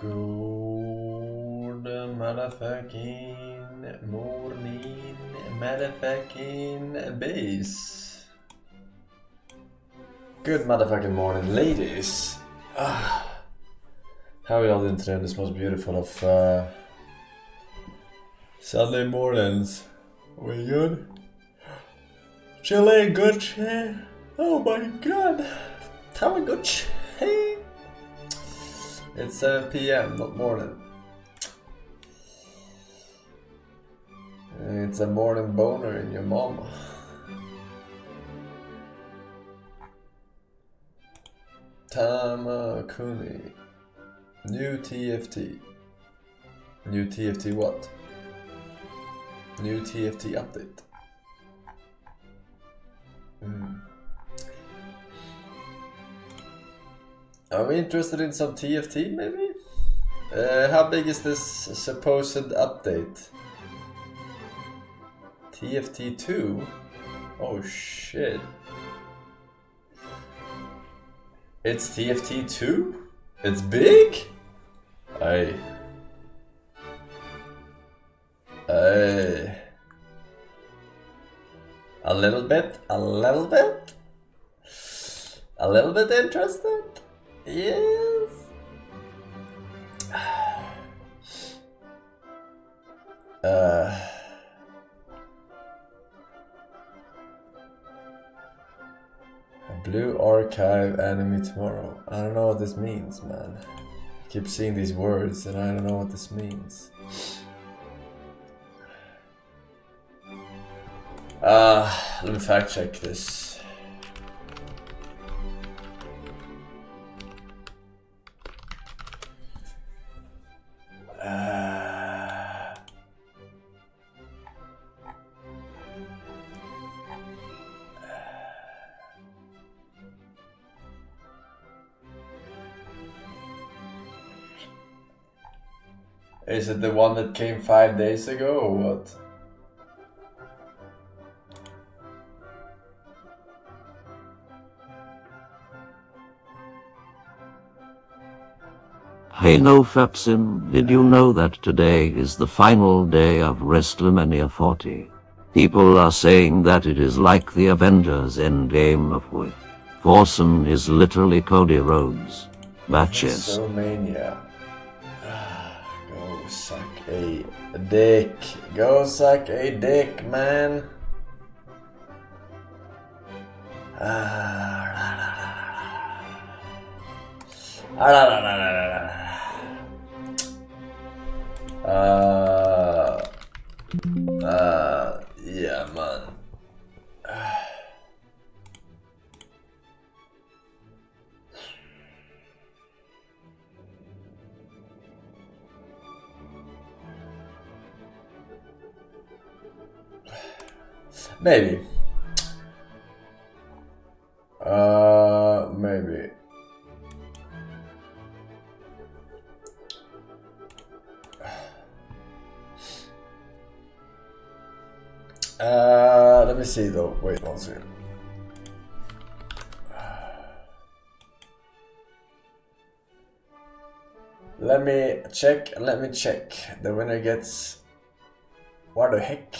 Good motherfucking morning, motherfucking base. Good motherfucking morning, ladies. How are y'all doing today on this most beautiful of Sunday mornings? Are we good? Chile, good shit. Oh my god. Have a good shit. It's 7 p.m., not morning. It's a morning boner in your mama. Tamakuni. New TFT. New TFT what? New TFT update. Are we interested in some TFT maybe? How big is this supposed update? TFT 2? Oh shit. It's TFT 2? It's big? Aye. A little bit interested? Yes. A blue archive anime tomorrow. I don't know what this means, man. I keep seeing these words and I don't know what this means. Let me fact check this. Is it the one that came 5 days ago or what? Hey no Fepsin, did you know that today is the final day of WrestleMania 40? People are saying that it is like the Avengers Endgame of with Forsen is literally Cody Rhodes. Matches. WrestleMania. Go suck a dick. Go suck a dick, man. Yeah, man. Maybe. Maybe. Let me see though. Wait one second. Let me check. The winner gets. What the heck?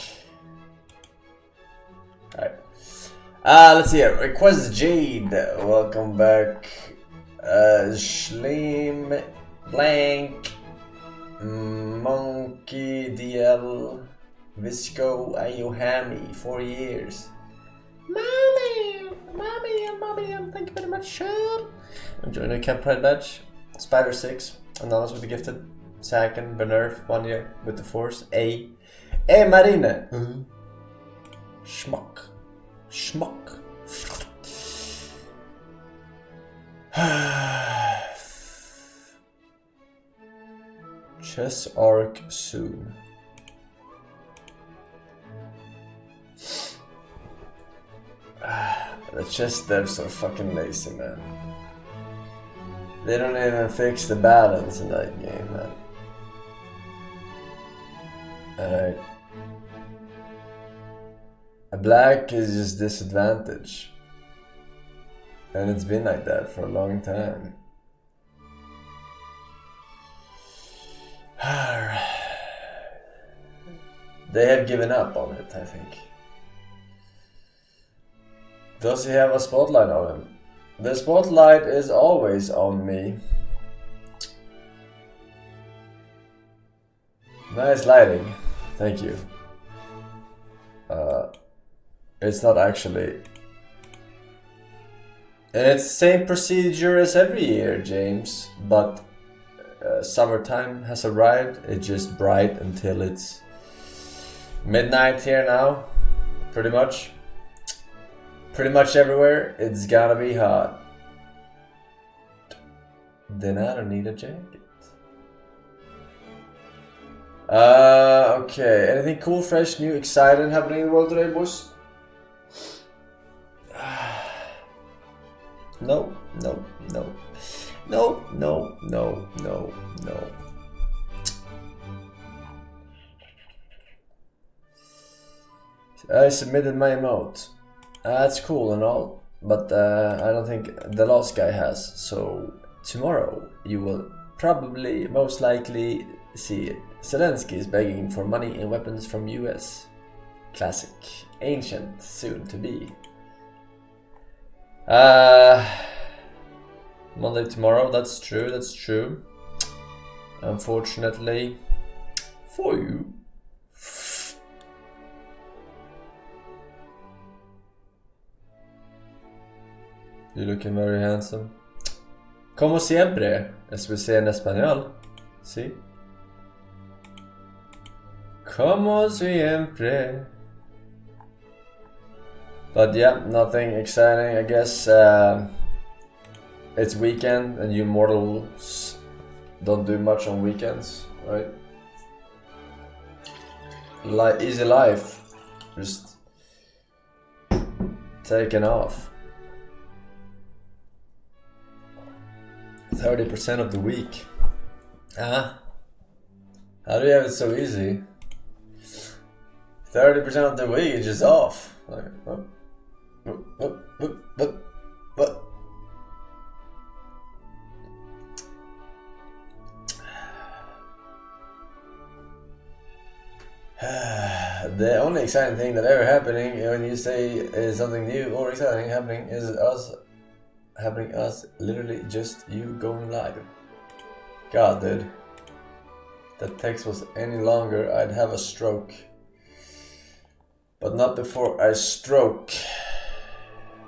Alright. Let's see here. Request Jade. Welcome back. Schleem. Blank. Monkey DL. Visco Ayohami, 4 years. Mommy, thank you very much, sure. Enjoying a Camp Pride badge. Spider 6, anonymous with the gifted. Saken, Benerf, 1 year with the Force. Marine. Schmuck. Chess arc soon. The chess devs are fucking lazy, man. They don't even fix the balance in that game, man. Alright. A black is just disadvantage. And it's been like that for a long time. They have given up on it, I think. Does he have a spotlight on him? The spotlight is always on me. Nice lighting, thank you. It's not actually. And it's the same procedure as every year, James, but summertime has arrived. It's just bright until it's midnight here now, pretty much. Pretty much everywhere, it's gotta be hot. Then I don't need a jacket. Okay, anything cool, fresh, new, exciting happening in the world today, boys? No. I submitted my emote. That's cool and all, but I don't think the last guy has. So tomorrow you will probably, most likely, see it. Zelensky is begging for money and weapons from US. Classic. Ancient, soon to be. Monday tomorrow, that's true. Unfortunately for you. You're looking very handsome. Como siempre, as we say in español. See? Como siempre. But yeah, nothing exciting. I guess it's weekend and you mortals don't do much on weekends, right? Easy life. Just taking off. 30% of the week. How do you have it so easy? 30% of the week is just off. Like, what? The only exciting thing that ever happening when you say is something new or exciting happening is us literally just you going live. God, dude. If that text was any longer, I'd have a stroke. But not before I stroke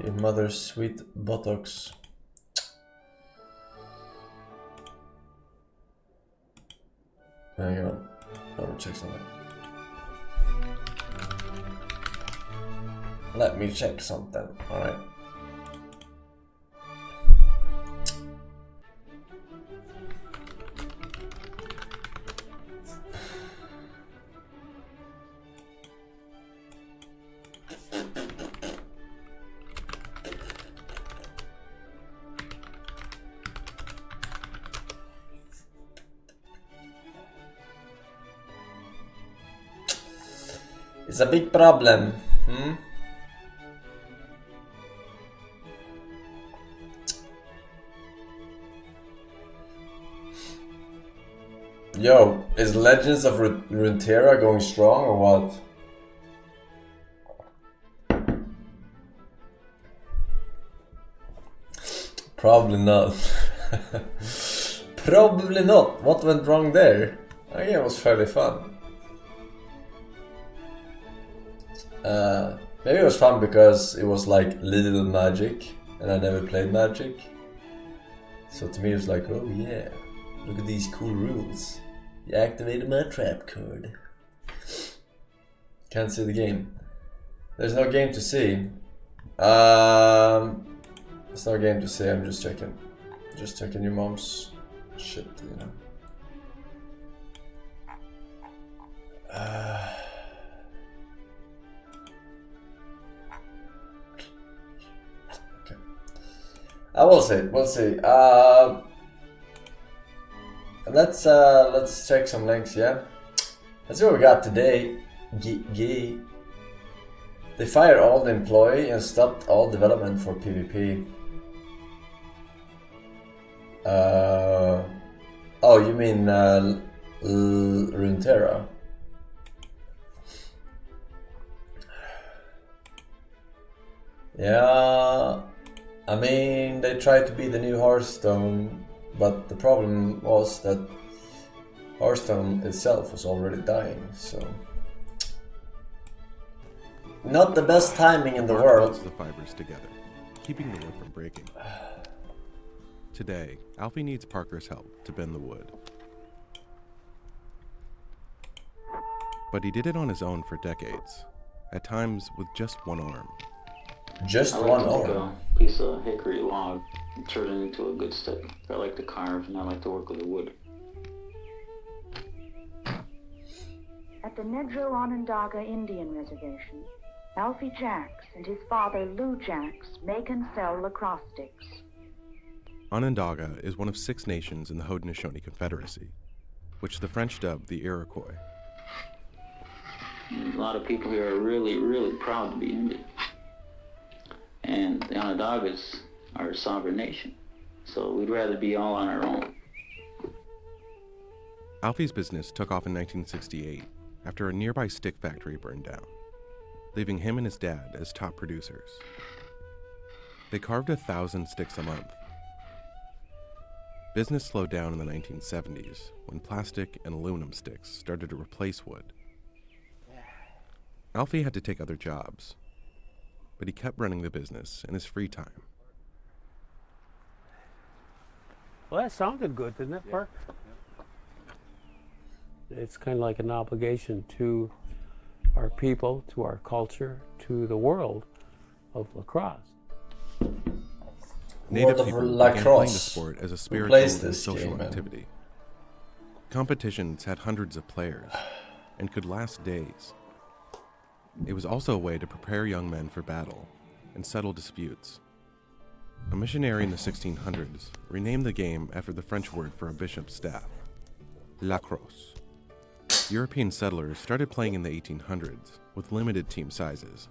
your mother's sweet buttocks. Hang on, I want to check something. Let me check something, alright? It's a big problem, Yo, is Legends of Runeterra going strong or what? Probably not. Probably not. What went wrong there? I think it was fairly fun. Maybe it was fun because it was like little Magic and I never played Magic. So to me it was like, oh yeah, look at these cool rules. You activated my trap card. Can't see the game. There's no game to see. It's no game to see, I'm just checking. Just checking your mom's shit, you know. Okay. We'll see. Let's check some links, yeah? Let's see what we got today. They fired all the employee and stopped all development for PvP. Oh, you mean Runeterra. Yeah, I mean, they tried to be the new Hearthstone, but the problem was that Hearthstone itself was already dying, so... Not the best timing in the world. The fibers together, keeping the wood from breaking. Today, Alfie needs Parker's help to bend the wood. But he did it on his own for decades, at times with just one arm. Just one arm? I like to take a piece of hickory log and turn it into a good stick. I like to carve and I like to work with the wood. At the Negro Onondaga Indian Reservation, Alfie Jacks and his father Lou Jacks make and sell lacrosse sticks. Onondaga is one of 6 nations in the Haudenosaunee Confederacy, which the French dubbed the Iroquois. A lot of people here are really, really proud to be Indian. And the Onondagas are a sovereign nation, so we'd rather be all on our own. Alfie's business took off in 1968 after a nearby stick factory burned down, leaving him and his dad as top producers. They carved 1,000 sticks a month. Business slowed down in the 1970s when plastic and aluminum sticks started to replace wood. Alfie had to take other jobs, but he kept running the business in his free time. Well, that sounded good, didn't it, Park? It's kind of like an obligation to our people, to our culture, to the world of lacrosse. Native World of people began lacrosse playing the sport as a spiritual and this social game, activity. Competitions had hundreds of players and could last days. It was also a way to prepare young men for battle and settle disputes. A missionary in the 1600s renamed the game after the French word for a bishop's staff, lacrosse. European settlers started playing in the 1800s with limited team sizes.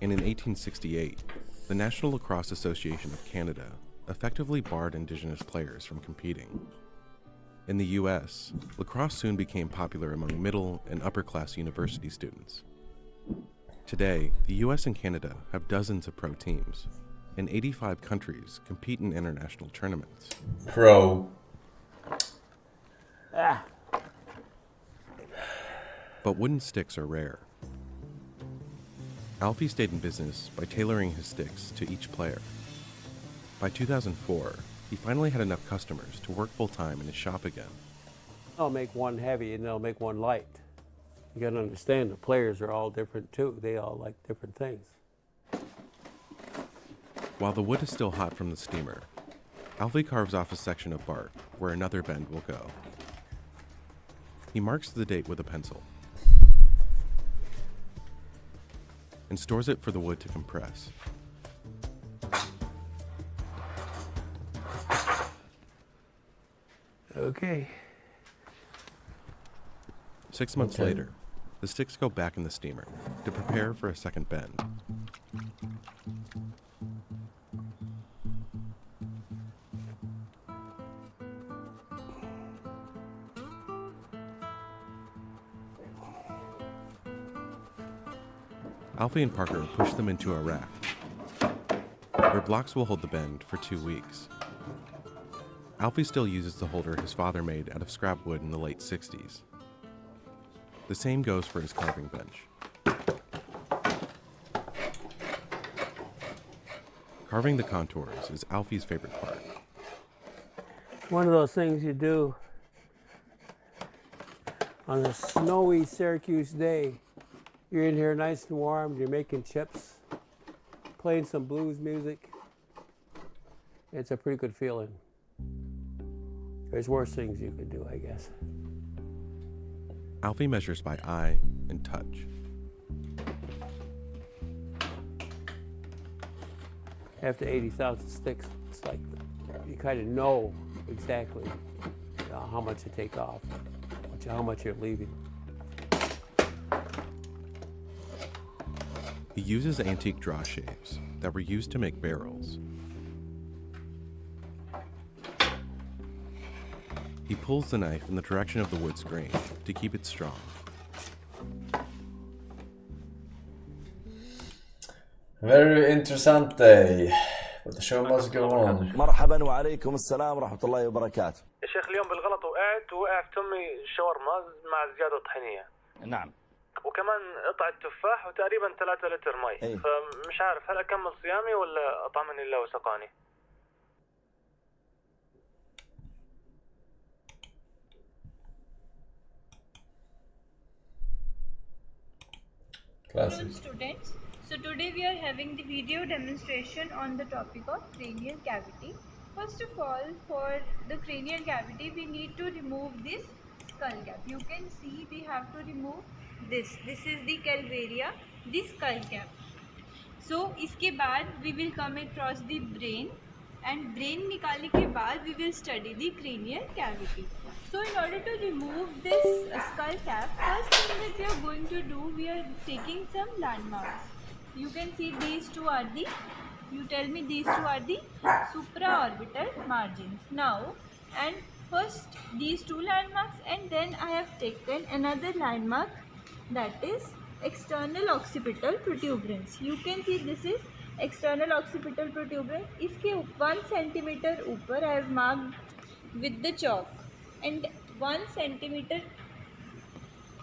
And in 1868, the National Lacrosse Association of Canada effectively barred Indigenous players from competing. In the US, lacrosse soon became popular among middle and upper-class university students. Today, the US and Canada have dozens of pro teams, and 85 countries compete in international tournaments. Pro. But wooden sticks are rare. Alfie stayed in business by tailoring his sticks to each player. By 2004, he finally had enough customers to work full-time in his shop again. I'll make one heavy and they'll make one light. You gotta understand, the players are all different too. They all like different things. While the wood is still hot from the steamer, Alfie carves off a section of bark where another bend will go. He marks the date with a pencil and stores it for the wood to compress. Okay. 6 months later, the sticks go back in the steamer to prepare for a second bend. Alfie and Parker push them into a rack, where blocks will hold the bend for 2 weeks. Alfie still uses the holder his father made out of scrap wood in the late 60s. The same goes for his carving bench. Carving the contours is Alfie's favorite part. One of those things you do on a snowy Syracuse day. You're in here nice and warm, you're making chips, playing some blues music. It's a pretty good feeling. There's worse things you could do, I guess. Alfie measures by eye and touch. After 80,000 sticks, it's like you kind of know exactly how much to take off, how much you're leaving. He uses antique draw shapes that were used to make barrels. He pulls the knife in the direction of the wood's grain to keep it strong. Very interessant day, but the show must go on. مرحبا وعليكم السلام ورحمة الله وبركاته. يا شيخ اليوم بالغلط وقع في تمي شاورما مع زيادة طحينية. نعم. وكمان قطعة تفاح وتقريبا 3 لتر مي. أيه. فمش عارف هل أكمل صيامي ولا أطعمني الله وسقاني. Classic. Students, so today we are having the video demonstration on the topic of cranial cavity. First of all, for the cranial cavity we need to remove this skull cap. You can see we have to remove this is the calvaria, the skull cap. So इसके बाद we will come across the brain, and brain निकालने के बाद we will study the cranial cavity. So in order to remove this skull cap, first thing that we are going to do, we are taking some landmarks. You can see these two are the, you tell me these two are the supraorbital margins. Now, and first these two landmarks, and then I have taken another landmark, that is external occipital protuberance. You can see this is external occipital protuberance. इसके 1 centimeter ऊपर I have marked with the chalk, and 1 centimeter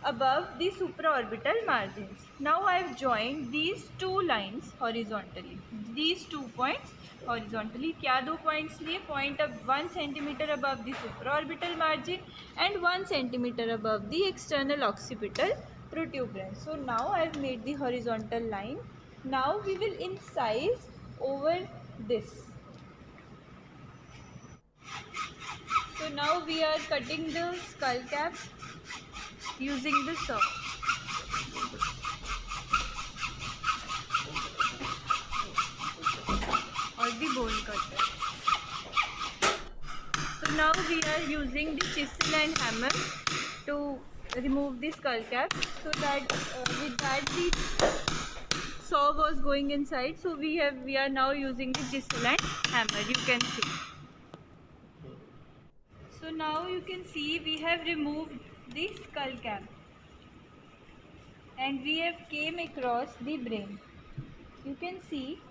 above the supraorbital margins. Now I have joined these two lines horizontally. These 2 points horizontally. क्या 2 points लिए? Point of 1 centimeter above the supraorbital margin and 1 centimeter above the external occipital protuberance. So now I have made the horizontal line. Now we will incise over this. So now we are cutting the skull cap using the saw. Or the bone cutter. So now we are using the chisel and hammer to remove the skull cap, so that with that the saw was going inside. So we are now using the chisel and hammer. You can see. So now you can see we have removed the skull cap, and we have came across the brain. You can see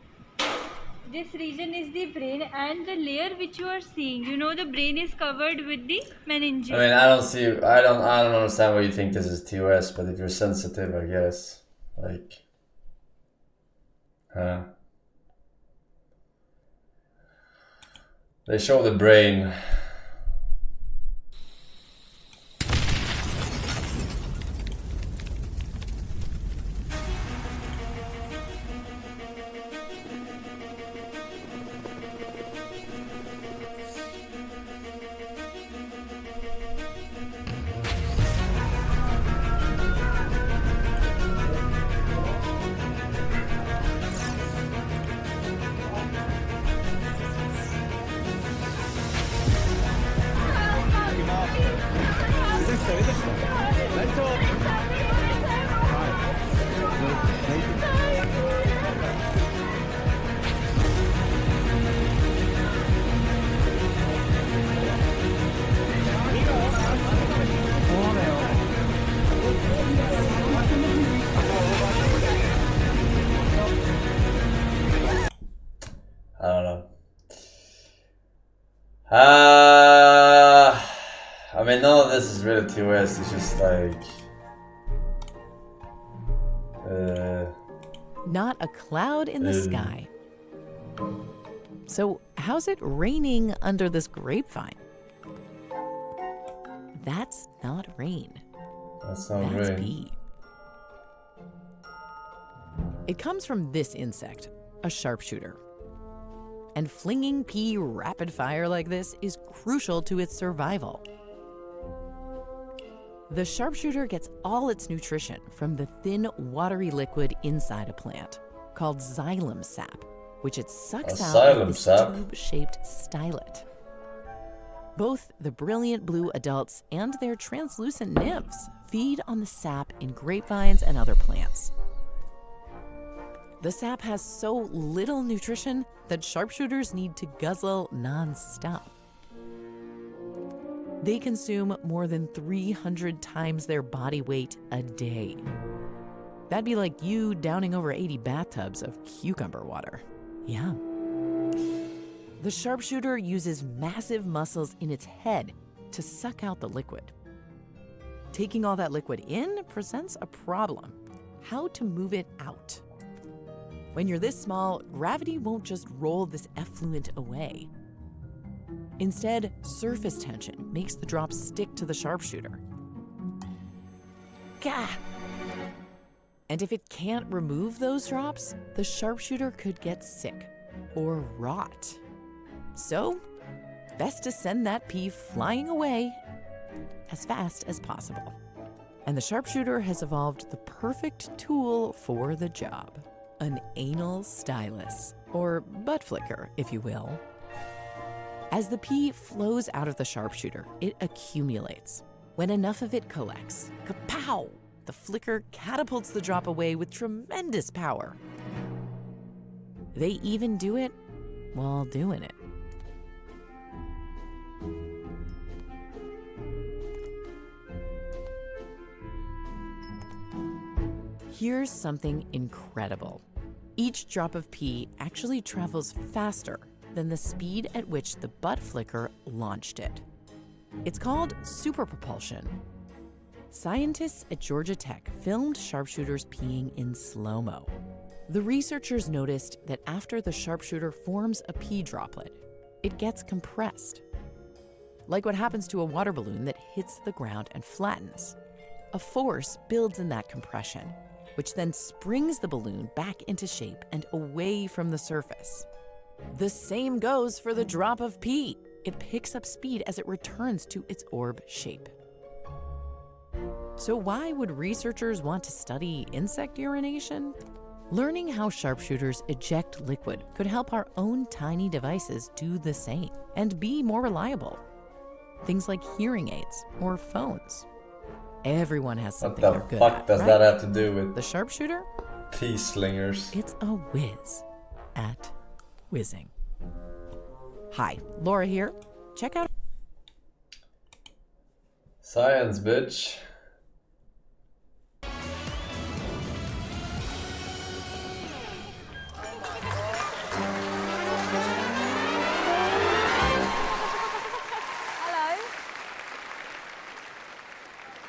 this region is the brain, and the layer which you are seeing, you know, the brain is covered with the meninges. I mean, I don't understand why you think this is TOS, but if you're sensitive, I guess, like, they show the brain. I don't know. I mean, none of this is really TOS. It's just like not a cloud in the sky. So how's it raining under this grapevine? That's not rain. That's not rain. Pee. It comes from this insect, a sharpshooter. And flinging pee rapid fire like this is crucial to its survival. The sharpshooter gets all its nutrition from the thin, watery liquid inside a plant, called xylem sap, which it sucks out with its tube-shaped stylet. Both the brilliant blue adults and their translucent nymphs feed on the sap in grapevines and other plants. The sap has so little nutrition that sharpshooters need to guzzle non-stop. They consume more than 300 times their body weight a day. That'd be like you downing over 80 bathtubs of cucumber water. Yeah. The sharpshooter uses massive muscles in its head to suck out the liquid. Taking all that liquid in presents a problem: how to move it out. When you're this small, gravity won't just roll this effluent away. Instead, surface tension makes the drops stick to the sharpshooter. Gah! And if it can't remove those drops, the sharpshooter could get sick or rot. So, best to send that pea flying away as fast as possible. And the sharpshooter has evolved the perfect tool for the job: an anal stylus, or butt flicker, if you will. As the pea flows out of the sharpshooter, it accumulates. When enough of it collects, kapow! The flicker catapults the drop away with tremendous power. They even do it while doing it. Here's something incredible. Each drop of pee actually travels faster than the speed at which the butt flicker launched it. It's called superpropulsion. Scientists at Georgia Tech filmed sharpshooters peeing in slow-mo. The researchers noticed that after the sharpshooter forms a pee droplet, it gets compressed. Like what happens to a water balloon that hits the ground and flattens. A force builds in that compression, which then springs the balloon back into shape and away from the surface. The same goes for the drop of pee. It picks up speed as it returns to its orb shape. So why would researchers want to study insect urination? Learning how sharpshooters eject liquid could help our own tiny devices do the same and be more reliable. Things like hearing aids or phones. Everyone has something they're good at, what the fuck does that have to do with the sharpshooter? Pea slingers. It's a whiz at whizzing. Hi, Laura here. Check out Science, bitch.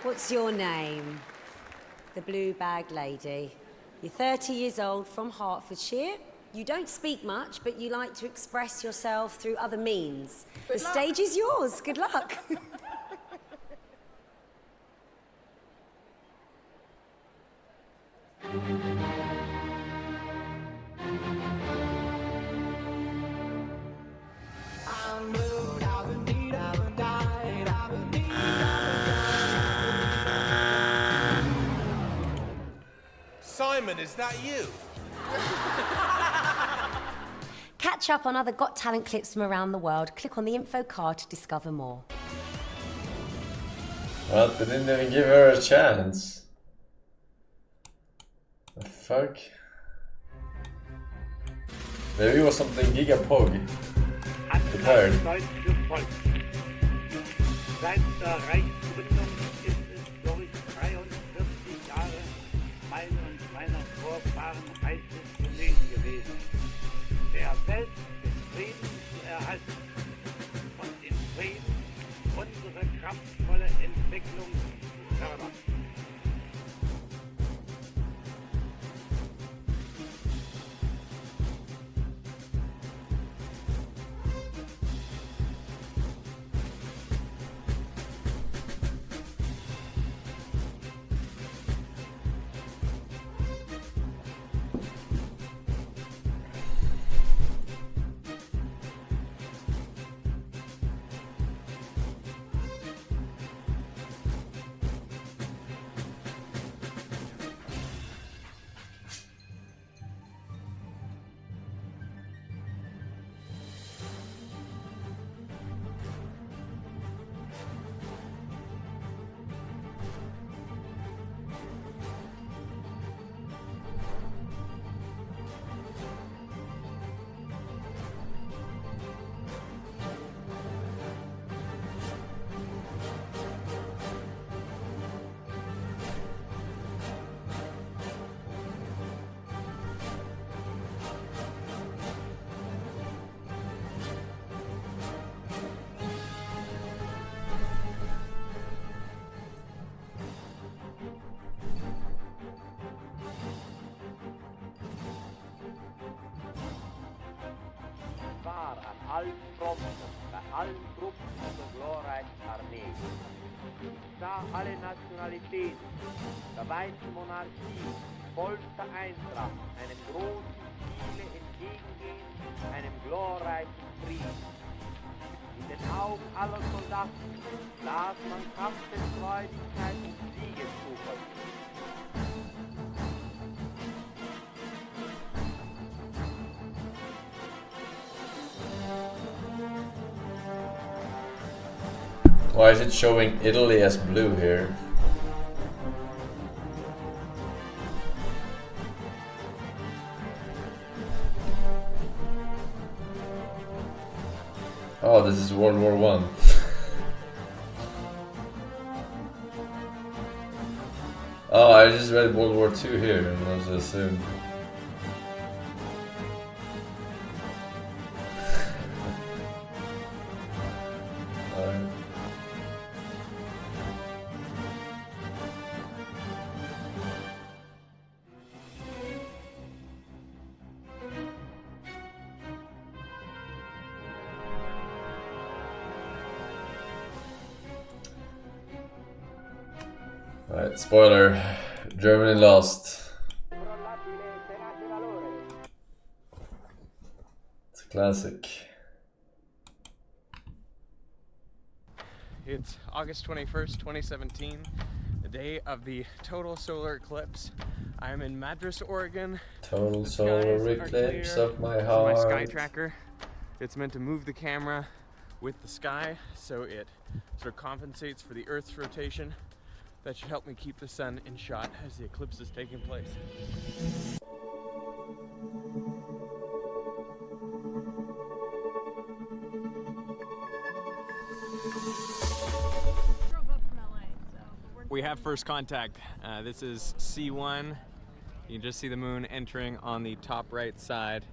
What's your name? The blue bag lady. You're 30 years old, from Hertfordshire. You don't speak much, but you like to express yourself through other means. The stage is yours. Good luck. Simon, is that you? Catch up on other Got Talent clips from around the world. Click on the info card to discover more. Well, they didn't even give her a chance. The fuck? Maybe it was something Gigapog prepared. Seit der Reichsgründung ist es durch 43 Jahre mein und meiner Vorfahren heißes Gelegen gewesen, der Welt des Friedens zu erhalten und im Frieden unsere kraftvolle Entwicklung zu fördern. allen Fronten, bei allen Truppen unserer glorreichen Armee. Ich sah alle Nationalitäten der weißen Monarchie vollster Eintracht einem großen Ziele entgegengehen, einem glorreichen Frieden. In den Augen aller Soldaten las man Kampfesfreudigkeit und Siegeszuversicht. Why is it showing Italy as blue here? Oh, this is World War I. Oh, I just read World War II here and I just assumed. Alright, spoiler. Germany lost. It's a classic. It's August 21st, 2017, the day of the total solar eclipse. I'm in Madras, Oregon. Total solar eclipse of my heart. My sky tracker. It's meant to move the camera with the sky, so it sort of compensates for the Earth's rotation. That should help me keep the sun in shot as the eclipse is taking place. We have first contact. This is C1. You can just see the moon entering on the top right side.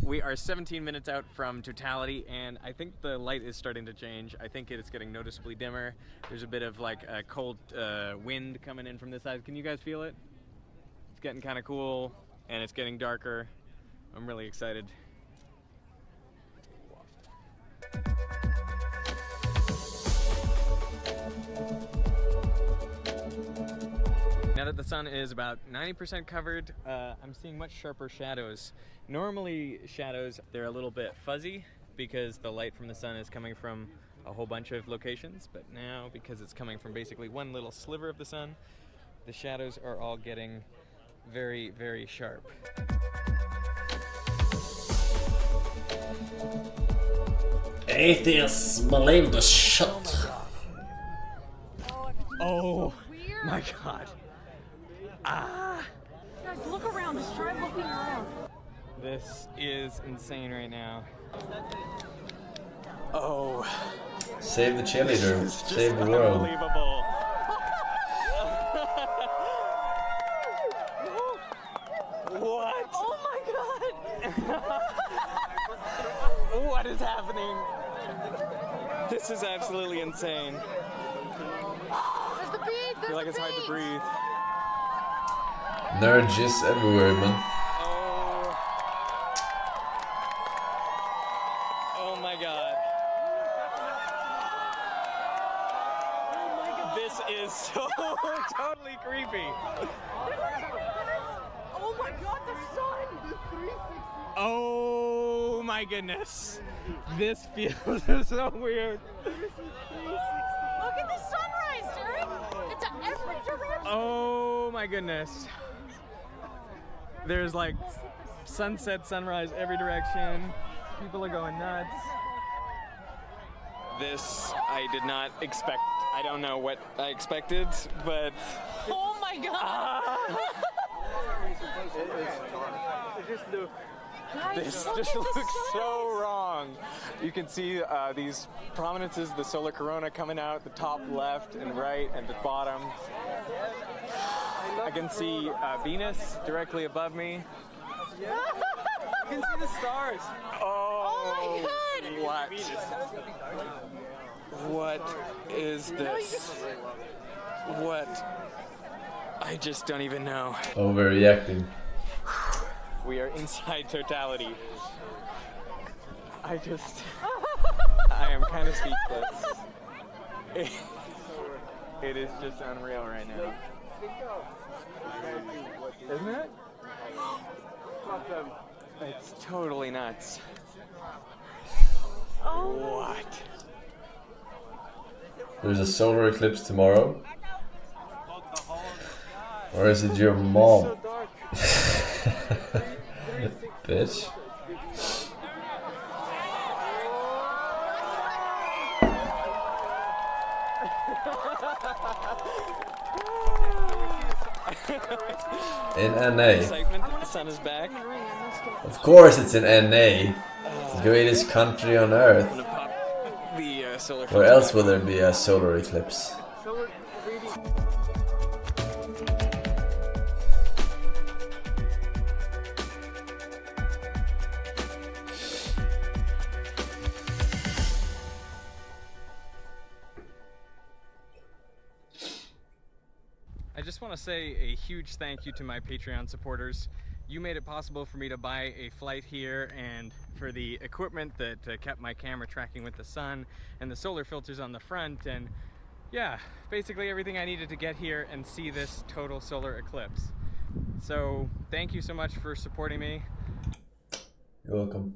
We are 17 minutes out from totality, and I think the light is starting to change. I think it's getting noticeably dimmer. There's a bit of like a cold wind coming in from this side. Can you guys feel it? It's getting kind of cool, and it's getting darker. I'm really excited. Now that the sun is about 90% covered, I'm seeing much sharper shadows. Normally shadows, they're a little bit fuzzy because the light from the sun is coming from a whole bunch of locations, but now because it's coming from basically one little sliver of the sun, the shadows are all getting very, very sharp. Atheists believe the shit. Oh my god. Ah! Guys, look around. Just try looking around. This is insane right now. Oh. Save the cheerleader. Save the world. Unbelievable. What? Oh my god! What is happening? This is absolutely insane. There's the beach! I feel like it's hard to breathe. Nerd just everywhere, man. Oh my god. This is so totally creepy. Oh my god, the sun! Oh my goodness. This feels so weird. Look at the sunrise, Derek! It's at every direction! Oh my goodness. There's like sunset, sunrise, every direction. People are going nuts. This I did not expect. I don't know what I expected, but... Oh my god! This just looks so wrong. You can see these prominences, the solar corona coming out at the top left and right and the bottom. I can see Venus directly above me. Yeah. You can see the stars. Oh my God! What is this? What? I just don't even know. Overreacting. We are inside totality. I am kind of speechless. It is just unreal right now. Isn't it? It's totally nuts. What? There's a solar eclipse tomorrow. Or is it your mom? Bitch. In NA. Excitement that the sun is back. Of course it's in NA. It's the greatest country on earth. Where else will there be a solar eclipse? I just want to say a huge thank you to my Patreon supporters. You made it possible for me to buy a flight here and for the equipment that kept my camera tracking with the sun and the solar filters on the front, and yeah, basically everything I needed to get here and see this total solar eclipse. So thank you so much for supporting me. You're welcome.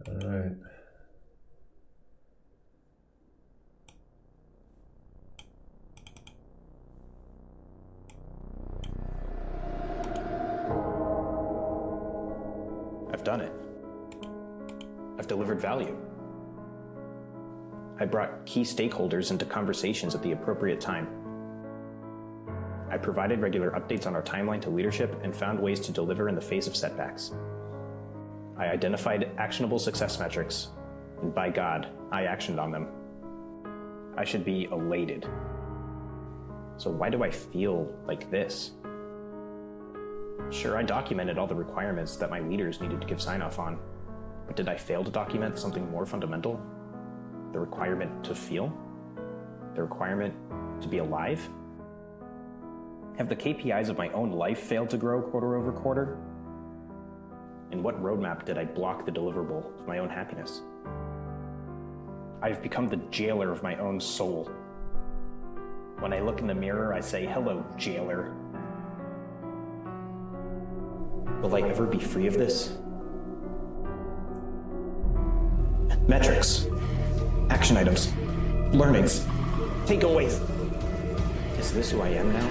Alright. I've done it. I've delivered value. I brought key stakeholders into conversations at the appropriate time. I provided regular updates on our timeline to leadership and found ways to deliver in the face of setbacks. I identified actionable success metrics, and by God, I actioned on them. I should be elated. So why do I feel like this? Sure, I documented all the requirements that my leaders needed to give sign-off on, but did I fail to document something more fundamental? The requirement to feel? The requirement to be alive? Have the KPIs of my own life failed to grow quarter over quarter? In what roadmap did I block the deliverable of my own happiness? I've become the jailer of my own soul. When I look in the mirror, I say, "Hello, jailer." Will I ever be free of this? Metrics, action items, learnings, takeaways. Is this who I am now?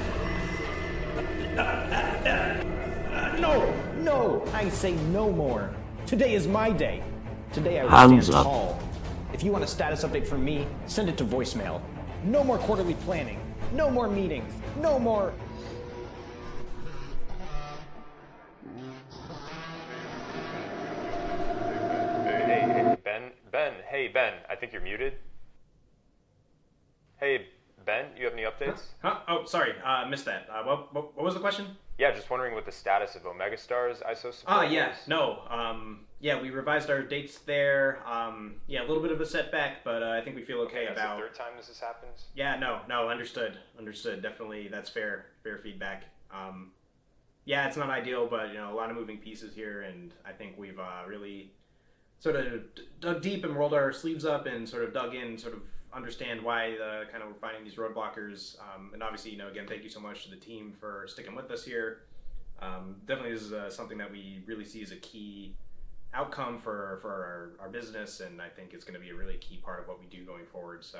No, I say no more. Today is my day. Today I will Hands stand up. tall. If you want a status update from me, send it to voicemail. No more quarterly planning. No more meetings. No more... Hey, Ben, hey, Ben, I think you're muted. Hey, Ben, you have any updates? Huh? Oh, sorry, missed that. What was the question? Yeah, just wondering what the status of Omega Star's ISO support Yeah, was. no. Yeah, we revised our dates there. Yeah, a little bit of a setback, but I think we feel okay That's about... the third time this has happened? Yeah, no, understood. Definitely, that's fair feedback. Yeah, it's not ideal, but, a lot of moving pieces here, and I think we've really sort of dug deep and rolled our sleeves up and sort of dug in, sort of understand why we're finding these roadblockers. And obviously, again, thank you so much to the team for sticking with us here. Definitely this is something that we really see as a key outcome for our business, and I think it's going to be a really key part of what we do going forward. So,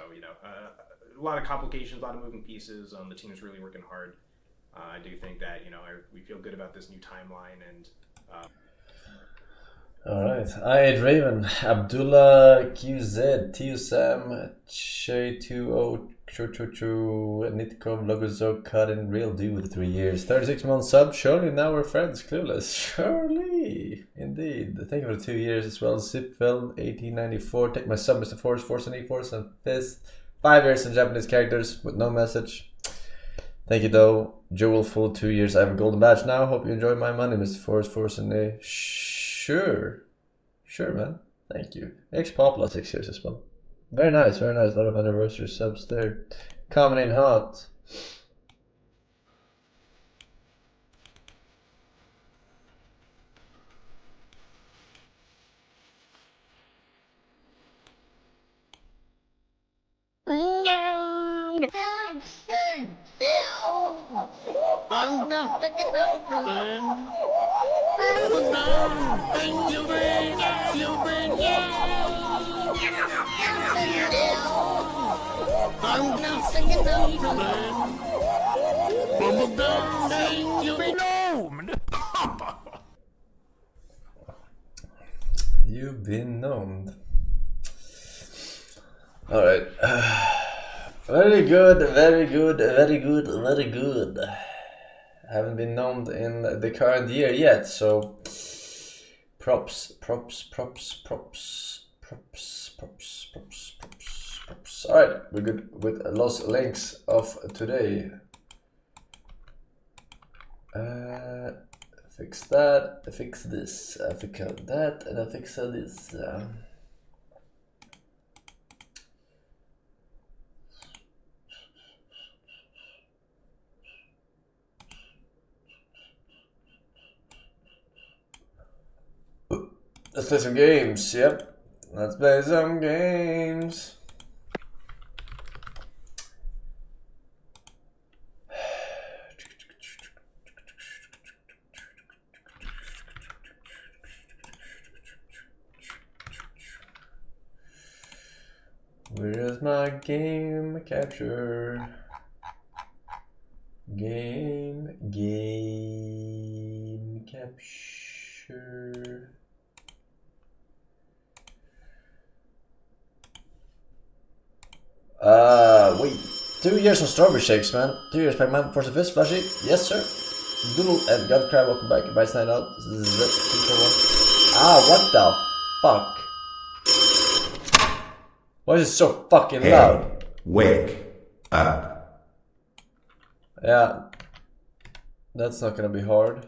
a lot of complications, a lot of moving pieces. The team's really working hard. I do think that, we feel good about this new timeline, and Alright, I ate Raven, Abdullah QZ, Tio Sam, Che20, Nitkov, Logozok, Cutting, Real Dude with 3 years, 36 months sub, Shirley, now we're friends, Clueless, Shirley, indeed, thank you for the 2 years as well, Zipfeld, 1894, take my sub, Mr. Force, Forsen, and Fist, 5 years in Japanese characters with no message, thank you though, Joel, full 2 years, I have a golden badge now, hope you enjoy my money, Mr. Force, Forsen, Sure, man. Thank you. X-Popula 6 years as well. Very nice, very nice. A lot of anniversary subs there. Coming in hot. You've been gnomed. Alright. Very good, very good, very good, very good. Haven't been gnomed in the current year yet, so props. Alright, we're good with Los Links of today. Fix that, fix this, fix that, and I fix this. Let's play some games, yep. Let's play some games. Where's my game capture? Game capture. Wait. 2 years on Strawberry Shakes, man. 2 years, Pac-Man, Force of Fist, Flashy. Yes, sir. Doodle and Guncribe, welcome back. Bye, Night Out. Ah, what the fuck? Why is it so fucking loud? Wake up. Yeah. That's not gonna be hard.